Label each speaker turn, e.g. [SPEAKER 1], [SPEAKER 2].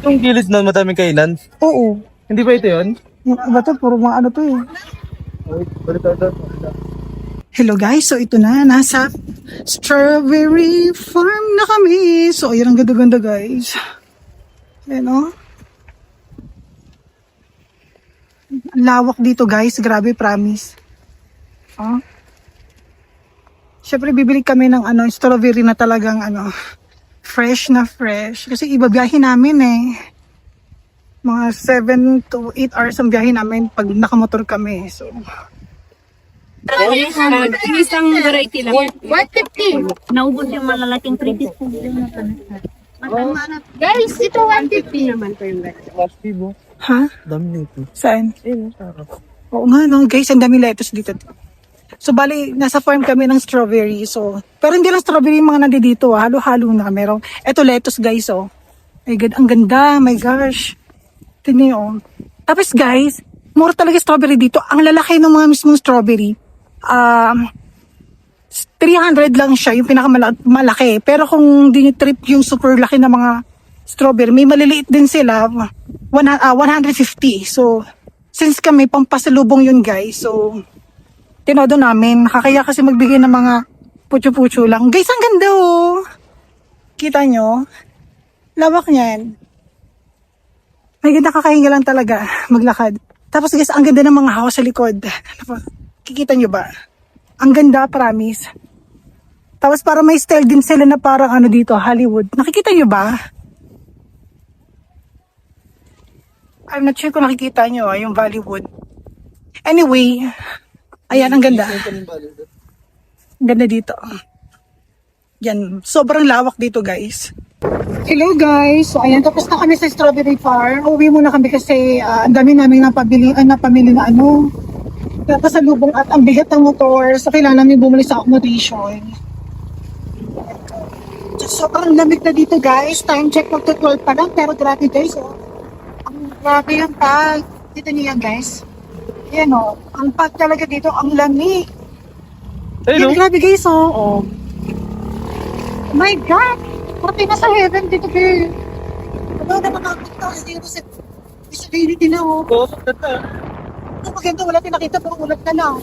[SPEAKER 1] itong gilid na madaming kainan?
[SPEAKER 2] Oo.
[SPEAKER 1] Hindi ba ito yun?
[SPEAKER 2] Iba to, puro mga ano to eh.
[SPEAKER 1] Balik tayo.
[SPEAKER 2] Hello guys, so ito na, nasa strawberry farm na kami. So ayan, ang ganda-ganda guys. Ayan o. Ang lawak dito guys, grabe, promise. Oh. Siyempre bibili kami ng strawberry na talagang fresh na fresh. Kasi ibabiyahin namin eh. Mga 7 to 8 hours ang biyahe namin pag nakamotor kami. So
[SPEAKER 3] Isang variety lang.
[SPEAKER 4] 150.
[SPEAKER 3] Naubos yung malalaking pretty food.
[SPEAKER 4] Guys, ito 150.
[SPEAKER 3] Naman po yung
[SPEAKER 2] ha?
[SPEAKER 1] Dami nito.
[SPEAKER 2] Saan?
[SPEAKER 1] Ayun, sarap.
[SPEAKER 2] Oo nga no, guys, ang dami lettuce dito. So bali, nasa farm kami ng strawberry. So, pero hindi lang strawberry yung mga nandito, halo-halo na. Meron, eto lettuce guys, oh. My God, ang ganda, my gosh. Tingnan niyo, oh. Tapos guys, mura talaga strawberry dito. Ang lalaki ng mga mismong strawberry. 300 lang siya, yung pinakamalaki. Pero kung di nyo trip yung super laki na mga strawberry, may maliliit din sila, 150. So, since kami pampasalubong yun guys, so, tinodo namin. Nakakaya kasi magbigay ng mga putyo-putyo lang. Guys, ang ganda oh. Kita nyo? Lawak niyan. May ganda, kakahinga lang talaga maglakad. Tapos guys, ang ganda ng mga house sa likod. Kikita nyo ba? Ang ganda, promise. Tapos para may style din sila na parang dito, Hollywood. Nakikita nyo ba? I'm not sure kung nakikita nyo yung Bollywood. Anyway, ayan, ang ganda. Ang ganda dito. Yan, sobrang lawak dito guys. Hello guys, so ayan, tapos na kami sa strawberry farm. Uwi muna kami kasi ang dami namin napamili na pasalubong at ang bigat ng motor. So kailangan namin bumili sa accommodation. So sobrang lamig na dito guys. Time check magto 12 pa lang, pero grabe guys oh. Ang grabe yung pag. Dito niyo yan guys. Ayan oh, ang pag talaga dito, ang lamig.
[SPEAKER 1] Ayun,
[SPEAKER 2] Yan, grabe guys oh. Oh my God! Pati na sa heaven dito girl. Ano na makakita kasi dito sa visibility na oh.
[SPEAKER 1] oh, ganda.
[SPEAKER 2] Ito maganda, wala tinakita, puro ulat na lang.